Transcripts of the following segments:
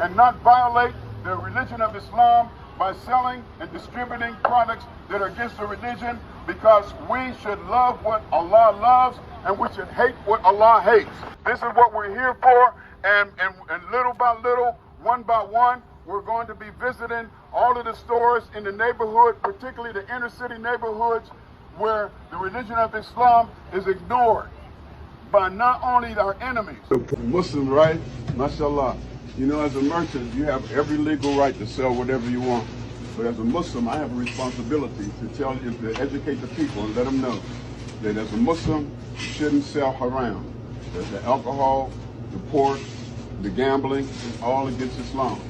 and not violate the religion of Islam by selling and distributing products that are against the religion, because we should love what Allah loves and we should hate what Allah hates. This is what we're here for, and little by little, one by one, we're going to be visiting all of the stores in the neighborhood, particularly the inner city neighborhoods where the religion of Islam is ignored by not only our enemies. Muslims, right? MashaAllah. You know, as a merchant, you have every legal right to sell whatever you want. But as a Muslim, I have a responsibility to tell you, to educate the people and let them know that as a Muslim, you shouldn't sell haram. That the alcohol, the pork, the gambling is all against Islam.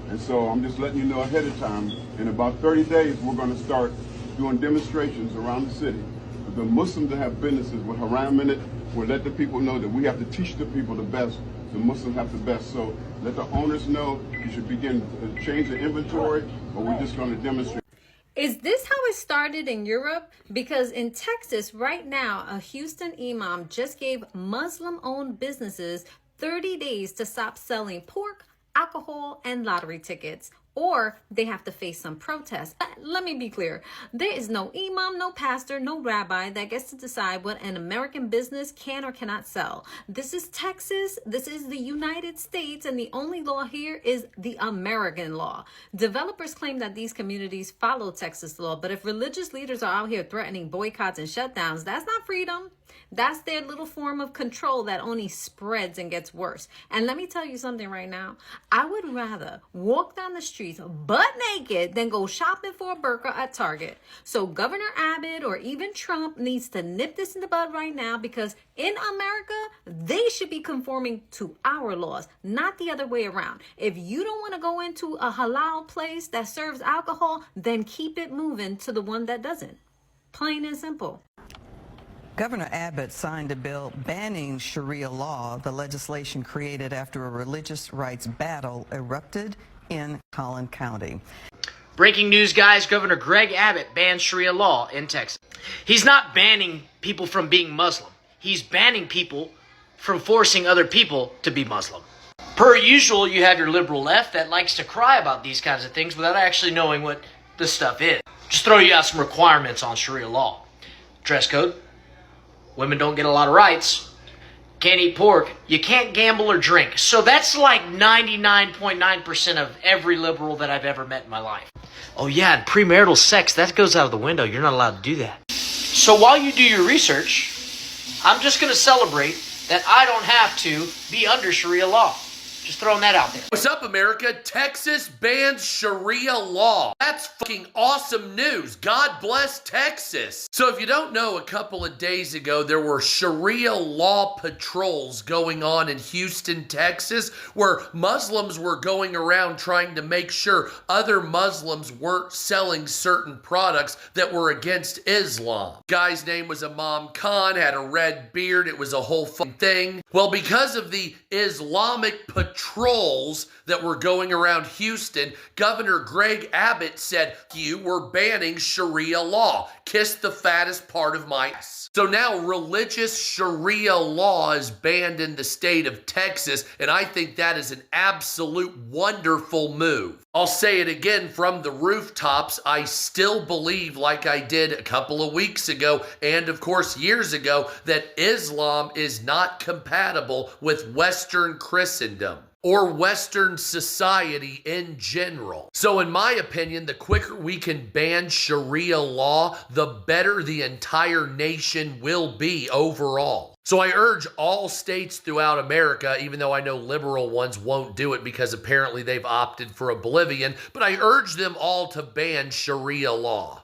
And so I'm just letting you know ahead of time, in about 30 days, we're going to start doing demonstrations around the city. The Muslims that have businesses with haram in it will let the people know that we have to teach the people the best. The Muslims have the best. So let the owners know you should begin to change the inventory, or we're just going to demonstrate. Is this how it started in Europe? Because in Texas right now, a Houston imam just gave Muslim-owned businesses 30 days to stop selling pork, alcohol, and lottery tickets, or they have to face some protests. Let me be clear. There is no imam, no pastor, no rabbi that gets to decide what an American business can or cannot sell. This is Texas. This is the United States, and the only law here is the American law. Developers claim that these communities follow Texas law, but if religious leaders are out here threatening boycotts and shutdowns, that's not freedom. That's their little form of control that only spreads and gets worse. And let me tell you something right now. I would rather walk down the streets butt naked than go shopping for a burqa at Target. So Governor Abbott or even Trump needs to nip this in the bud right now, because in America, they should be conforming to our laws, not the other way around. If you don't want to go into a halal place that serves alcohol, then keep it moving to the one that doesn't. Plain and simple. Governor Abbott signed a bill banning Sharia law, the legislation created after a religious rights battle erupted in Collin County. Breaking news, guys. Governor Greg Abbott banned Sharia law in Texas. He's not banning people from being Muslim. He's banning people from forcing other people to be Muslim. Per usual, you have your liberal left that likes to cry about these kinds of things without actually knowing what this stuff is. Just throw you out some requirements on Sharia law. Dress code. Women don't get a lot of rights. Can't eat pork. You can't gamble or drink. So that's like 99.9% of every liberal that I've ever met in my life. Oh yeah, and premarital sex, that goes out of the window. You're not allowed to do that. So while you do your research, I'm just going to celebrate that I don't have to be under Sharia law. Just throwing that out there. What's up, America? Texas bans Sharia law. That's fucking awesome news. God bless Texas. So if you don't know, a couple of days ago, there were Sharia law patrols going on in Houston, Texas, where Muslims were going around trying to make sure other Muslims weren't selling certain products that were against Islam. Guy's name was Imam Khan, had a red beard. It was a whole fucking thing. Well, because of the Islamic patrols that were going around Houston, Governor Greg Abbott said, "You were banning Sharia law. Kiss the fattest part of my ass." So now religious Sharia law is banned in the state of Texas, and I think that is an absolute wonderful move. I'll say it again from the rooftops. I still believe, like I did a couple of weeks ago, and of course years ago, that Islam is not compatible with Western Christendom or Western society in general. So in my opinion, the quicker we can ban Sharia law, the better the entire nation will be overall. So I urge all states throughout America, even though I know liberal ones won't do it because apparently they've opted for oblivion, but I urge them all to ban Sharia law.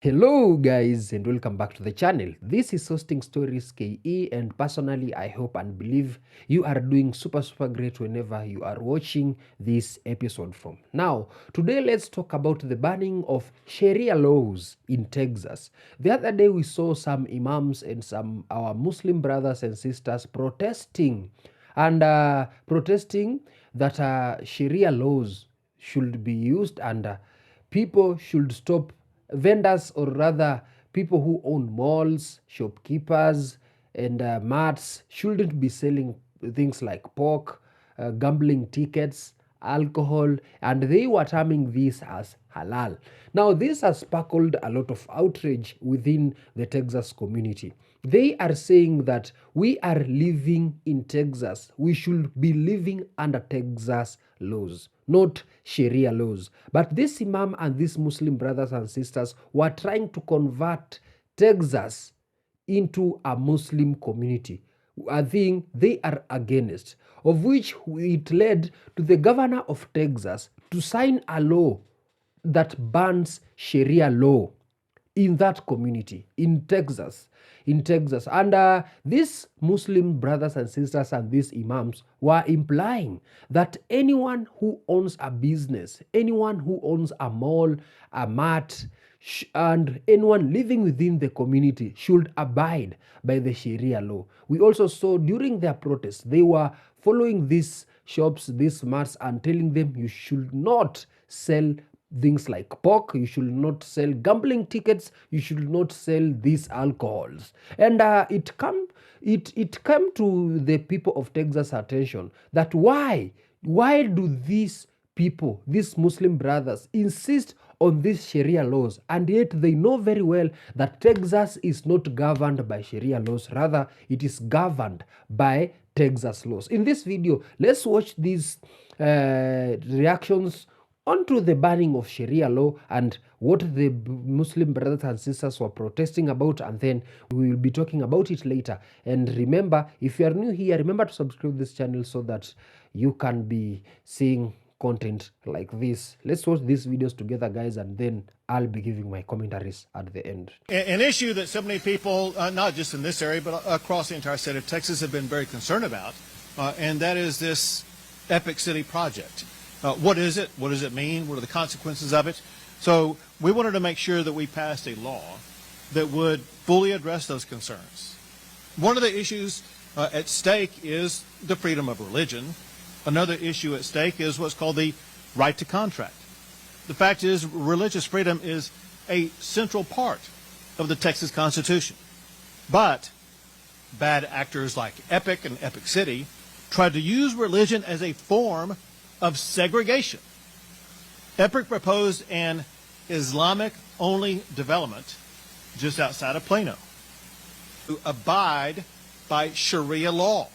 Hello guys and welcome back to the channel. This is Hosting Stories KE, and personally I hope and believe you are doing super great whenever you are watching this episode from. Now today let's talk about the banning of Sharia laws in Texas. The other day we saw some imams and some our Muslim brothers and sisters protesting that Sharia laws should be used and people should stop, vendors or rather people who own malls, shopkeepers, and mats shouldn't be selling things like pork, gambling tickets, alcohol, and they were terming this as halal. Now, this has sparkled a lot of outrage within the Texas community. They are saying that we are living in Texas. We should be living under Texas laws, not Sharia laws. But this Imam and these Muslim brothers and sisters were trying to convert Texas into a Muslim community. I think they are against, of which it led to the governor of Texas to sign a law that bans Sharia law in that community in Texas. And these Muslim brothers and sisters and these imams were implying that anyone who owns a business, anyone who owns a mall, a mart, and anyone living within the community should abide by the Sharia law. We also saw during their protests, they were following these shops, these marts, and telling them you should not sell things like pork, you should not sell gambling tickets, you should not sell these alcohols. And it came to the people of Texas attention that why do these people, these Muslim brothers, insist on these Sharia laws, and yet they know very well that Texas is not governed by Sharia laws, rather it is governed by Texas laws. In this video, let's watch these reactions onto the banning of Sharia law and what the Muslim brothers and sisters were protesting about, and then we will be talking about it later. And remember, if you are new here, remember to subscribe to this channel so that you can be seeing content like this. Let's watch these videos together, guys, and then I'll be giving my commentaries at the end. An issue that so many people, not just in this area, but across the entire state of Texas, have been very concerned about, and that is this Epic City project. What is it? What does it mean? What are the consequences of it? So we wanted to make sure that we passed a law that would fully address those concerns. One of the issues at stake is the freedom of religion. Another issue at stake is what's called the right to contract. The fact is, religious freedom is a central part of the Texas Constitution. But bad actors like Epic and Epic City tried to use religion as a form of segregation. Epic proposed an Islamic-only development just outside of Plano to abide by Sharia law.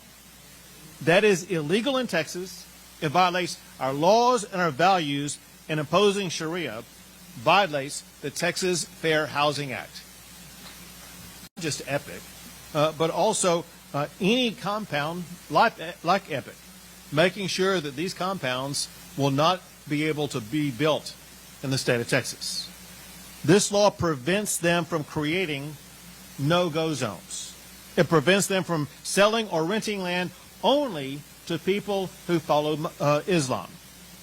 That is illegal in Texas. It violates our laws and our values, and imposing Sharia violates the Texas Fair Housing Act. Not just Epic, but also any compound like Epic, making sure that these compounds will not be able to be built in the state of Texas. This law prevents them from creating no-go zones. It prevents them from selling or renting land only to people who follow Islam.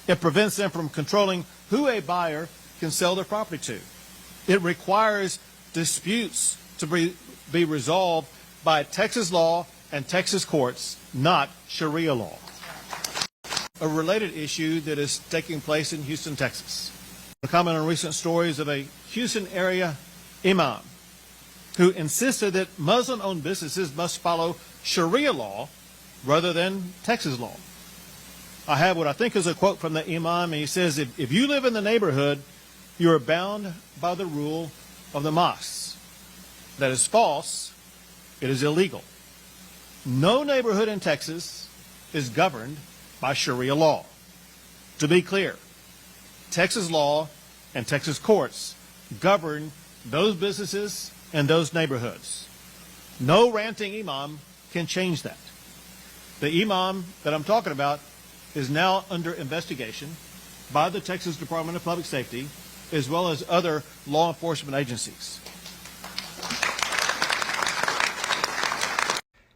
It prevents them from controlling who a buyer can sell their property to. It requires disputes to be resolved by Texas law and Texas courts, not Sharia law. A related issue that is taking place in Houston, Texas. A comment on recent stories of a Houston area imam who insisted that Muslim-owned businesses must follow Sharia law rather than Texas law. I have what I think is a quote from the imam, and he says, if you live in the neighborhood, you are bound by the rule of the mosques. That is false. It is illegal. No neighborhood in Texas is governed by Sharia law. To be clear, Texas law and Texas courts govern those businesses and those neighborhoods. No ranting imam can change that. The imam that I'm talking about is now under investigation by the Texas Department of Public Safety as well as other law enforcement agencies.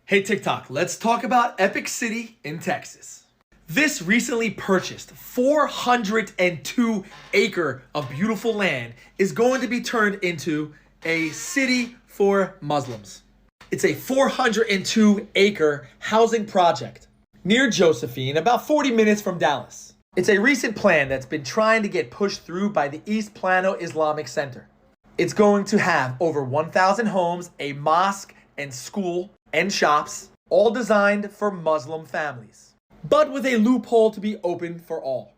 Hey TikTok, let's talk about Epic City in Texas. This recently purchased 402-acre of beautiful land is going to be turned into a city for Muslims. It's a 402-acre housing project near Josephine, about 40 minutes from Dallas. It's a recent plan that's been trying to get pushed through by the East Plano Islamic Center. It's going to have over 1,000 homes, a mosque and school, and shops, all designed for Muslim families, but with a loophole to be open for all.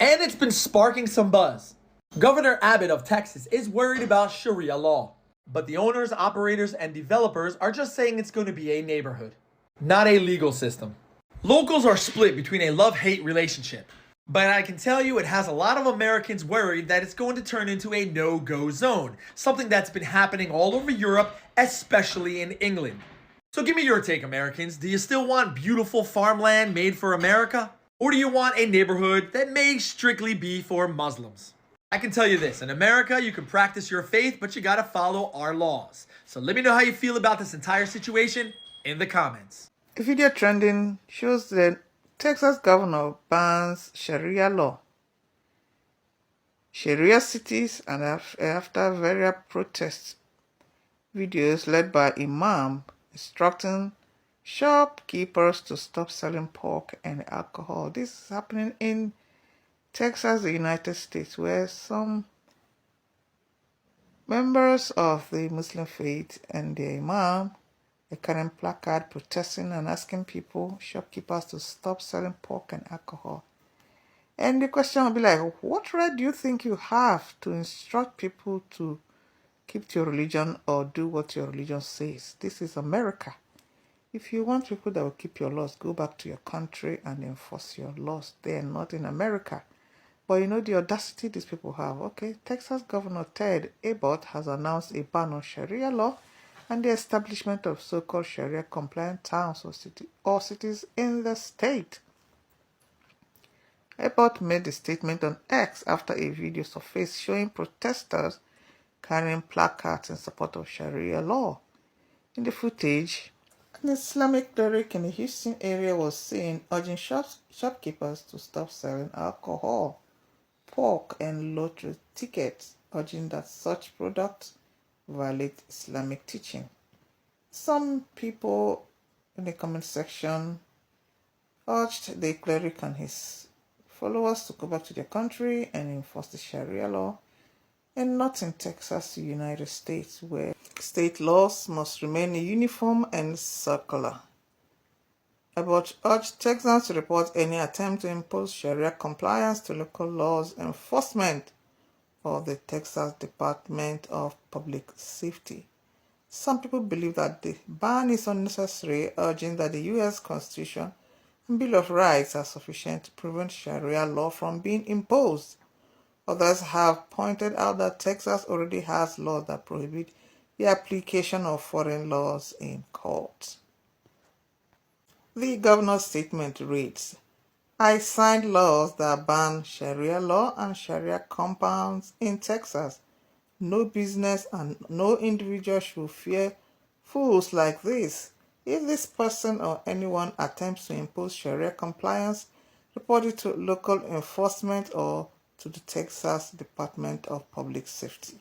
And it's been sparking some buzz. Governor Abbott of Texas is worried about Sharia law, but the owners, operators, and developers are just saying it's going to be a neighborhood, not a legal system. Locals are split between a love-hate relationship, but I can tell you it has a lot of Americans worried that it's going to turn into a no-go zone, something that's been happening all over Europe, especially in England. So give me your take, Americans. Do you still want beautiful farmland made for America? Or do you want a neighborhood that may strictly be for Muslims? I can tell you this, in America, you can practice your faith, but you gotta follow our laws. So let me know how you feel about this entire situation in the comments. A video trending shows the Texas governor bans Sharia law. Sharia cities, and after various protests, videos led by Imam instructing shopkeepers to stop selling pork and alcohol. This is happening in Texas, the United States, where some members of the Muslim faith and the Imam are carrying placard protesting and asking people, shopkeepers, to stop selling pork and alcohol. And the question will be like, what right do you think you have to instruct people to keep to your religion or do what your religion says? This is America. If you want people that will keep your laws, go back to your country and enforce your laws. They are not in America. But you know the audacity these people have. Okay, Texas Governor Ted Abbott has announced a ban on Sharia law and the establishment of so-called Sharia-compliant towns or cities in the state. Abbott made the statement on X after a video surfaced showing protesters carrying placards in support of Sharia law. In the footage, an Islamic cleric in the Houston area was seen urging shopkeepers to stop selling alcohol, pork, and lottery tickets, urging that such products violate Islamic teaching. Some people in the comment section urged the cleric and his followers to go back to their country and enforce the Sharia law, and not in Texas, the United States, where state laws must remain uniform and circular. Abbott urged Texans to report any attempt to impose Sharia compliance to local laws enforcement of the Texas Department of Public Safety. Some people believe that the ban is unnecessary, urging that the U.S. Constitution and Bill of Rights are sufficient to prevent Sharia law from being imposed. Others have pointed out that Texas already has laws that prohibit the application of foreign laws in court. The governor's statement reads, "I signed laws that ban Sharia law and Sharia compounds in Texas. No business and no individual should fear fools like this. If this person or anyone attempts to impose Sharia compliance, report it to local enforcement or to the Texas Department of Public Safety."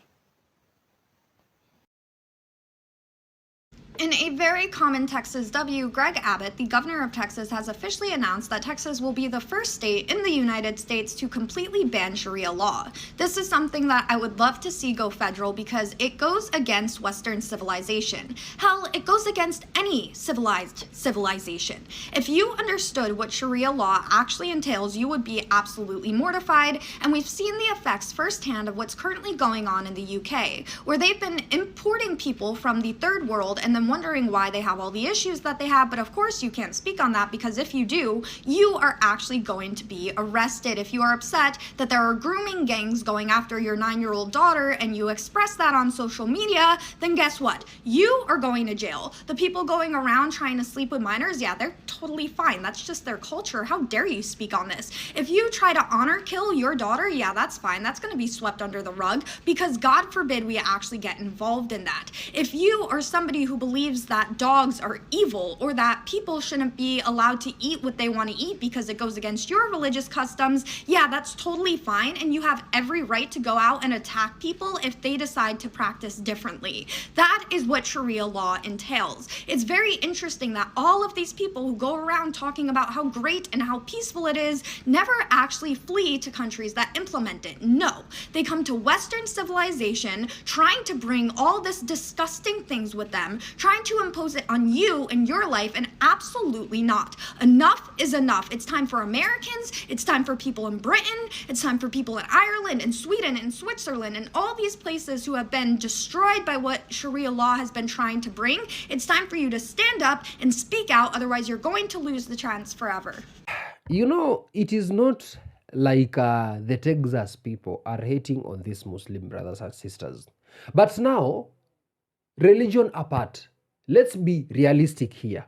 In a very common Texas W, Greg Abbott, the governor of Texas, has officially announced that Texas will be the first state in the United States to completely ban Sharia law. This is something that I would love to see go federal because it goes against Western civilization. Hell, it goes against any civilized civilization. If you understood what Sharia law actually entails, you would be absolutely mortified, and we've seen the effects firsthand of what's currently going on in the UK, where they've been importing people from the third world and then wondering why they have all the issues that they have. But of course you can't speak on that, because if you do, you are actually going to be arrested. If you are upset that there are grooming gangs going after your 9-year-old daughter and you express that on social media, then guess what? You are going to jail. The people going around trying to sleep with minors, yeah, they're totally fine. That's just their culture. How dare you speak on this? If you try to honor kill your daughter, yeah, that's fine. That's going to be swept under the rug, because God forbid we actually get involved in that. If you are somebody who believes that dogs are evil, or that people shouldn't be allowed to eat what they want to eat because it goes against your religious customs, yeah, that's totally fine, and you have every right to go out and attack people if they decide to practice differently. That is what Sharia law entails. It's very interesting that all of these people who go around talking about how great and how peaceful it is never actually flee to countries that implement it. No, they come to Western civilization trying to bring all this disgusting things with them, trying to impose it on you and your life, and absolutely not. Enough is enough. It's time for Americans, it's time for people in Britain, it's time for people in Ireland and Sweden and Switzerland and all these places who have been destroyed by what Sharia law has been trying to bring. It's time for you to stand up and speak out, otherwise you're going to lose the chance forever. You know, it is not like the Texas people are hating on these Muslim brothers and sisters. But now, religion apart, let's be realistic here.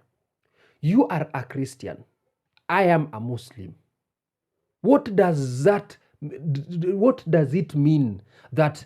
You are a Christian. I am a Muslim. What does it mean that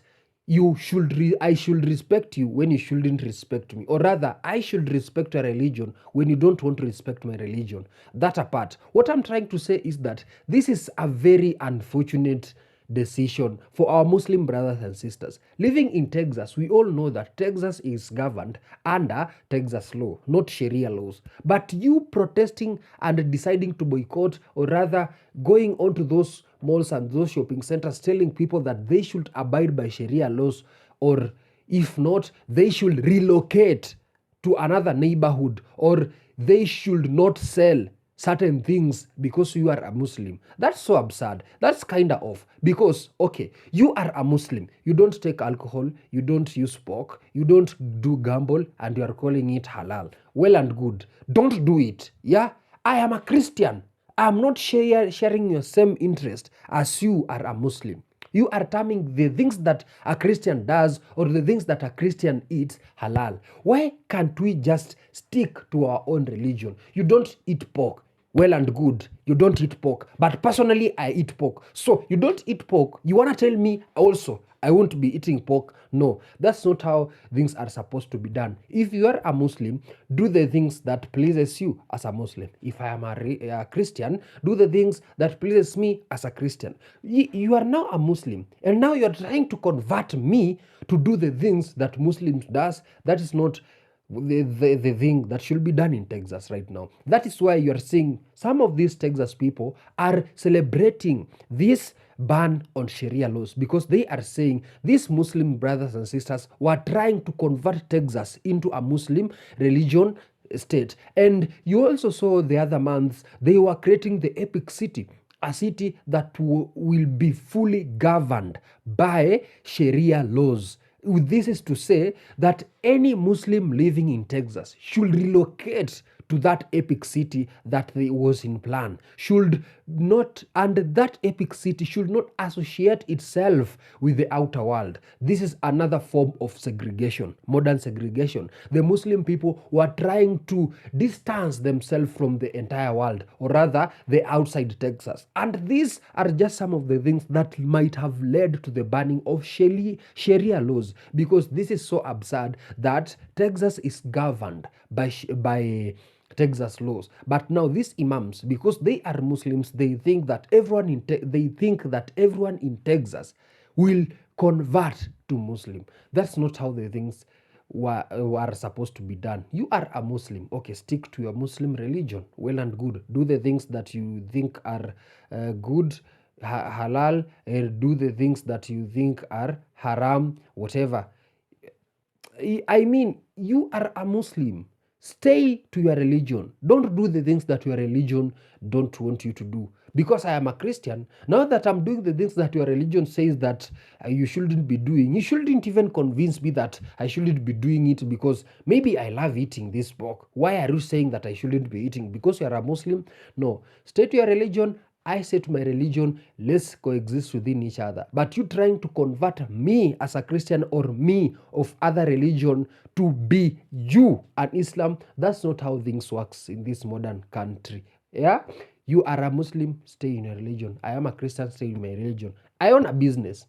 I should respect you when you shouldn't respect me? Or rather, I should respect your religion when you don't want to respect my religion? That apart, what I'm trying to say is that this is a very unfortunate decision for our Muslim brothers and sisters. Living in Texas, we all know that Texas is governed under Texas law, not Sharia laws. But you protesting and deciding to boycott, or rather going onto those malls and those shopping centers telling people that they should abide by Sharia laws, or if not, they should relocate to another neighborhood, or they should not sell certain things because you are a Muslim. That's so absurd. That's kind of off. Because, okay, you are a Muslim. You don't take alcohol. You don't use pork. You don't do gamble, and you are calling it halal. Well and good. Don't do it. Yeah? I am a Christian. I am not sharing your same interest as you are a Muslim. You are terming the things that a Christian does or the things that a Christian eats halal. Why can't we just stick to our own religion? You don't eat pork. Well and good, you don't eat pork. But personally, I eat pork. So you don't eat pork. You want to tell me also I won't be eating pork? No, that's not how things are supposed to be done. If you are a Muslim, do the things that pleases you as a Muslim. If I am a Christian, do the things that pleases me as a Christian. You are now a Muslim, and now you are trying to convert me to do the things that Muslims does. That is not the thing that should be done in Texas right now. That is why you are seeing some of these Texas people are celebrating this ban on Sharia laws, because they are saying these Muslim brothers and sisters were trying to convert Texas into a Muslim religion state. And you also saw the other months they were creating the epic city, a city that will be fully governed by Sharia laws. This is to say that any Muslim living in Texas should relocate to that epic city that was in plan, should not, and that epic city should not associate itself with the outer world. This is another form of segregation, modern segregation. The Muslim people were trying to distance themselves from the entire world, or rather the outside Texas. And these are just some of the things that might have led to the banning of Sharia laws, because this is so absurd that Texas is governed by Texas laws. But now these imams, because they are Muslims, they think that everyone in Texas will convert to Muslim. That's not how the things were supposed to be done. You are a Muslim, okay, stick to your Muslim religion. Well and good. Do the things that you think are good, halal, and do the things that you think are haram, whatever. I mean, you are a Muslim. Stay to your religion. Don't do the things that your religion don't want you to do. Because I am a Christian, now that I'm doing the things that your religion says that you shouldn't be doing, you shouldn't even convince me that I shouldn't be doing it because maybe I love eating this pork. Why are you saying that I shouldn't be eating? Because you are a Muslim? No. Stay to your religion. I say to my religion, let's coexist within each other. But you trying to convert me as a Christian or me of other religion to be you and Islam, that's not how things works in this modern country. Yeah? You are a Muslim, stay in your religion. I am a Christian, stay in my religion. I own a business.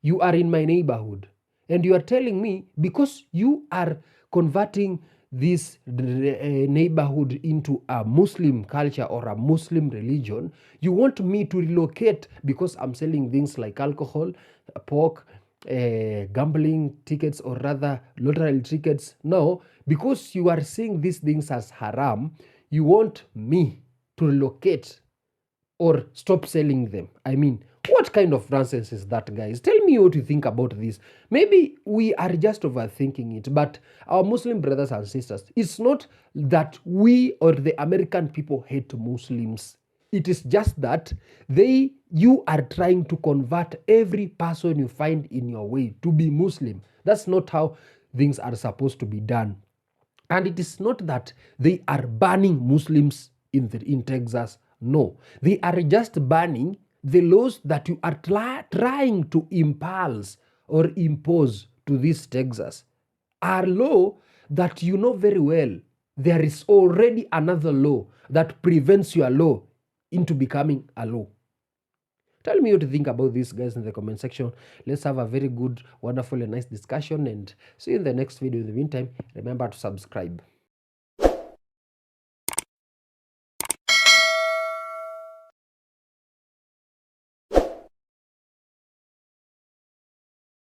You are in my neighborhood. And you are telling me, because you are converting this neighborhood into a Muslim culture or a Muslim religion, you want me to relocate because I'm selling things like alcohol, pork, gambling tickets, or rather lottery tickets. No, because you are seeing these things as haram, you want me to relocate or stop selling them. I mean, What kind of nonsense is that, guys? Tell me what you think about this. Maybe we are just overthinking it, but our Muslim brothers and sisters, it's not that we or the American people hate Muslims. It is just that you are trying to convert every person you find in your way to be Muslim. That's not how things are supposed to be done. And it is not that they are banning Muslims in Texas. No, they are just banning the laws that you are trying to impose to this Texas. Are law that you know very well there is already another law that prevents your law into becoming a law. Tell me what you think about this, guys, in the comment section. Let's have a very good, wonderful, and nice discussion, and see you in the next video. In the meantime, remember to subscribe.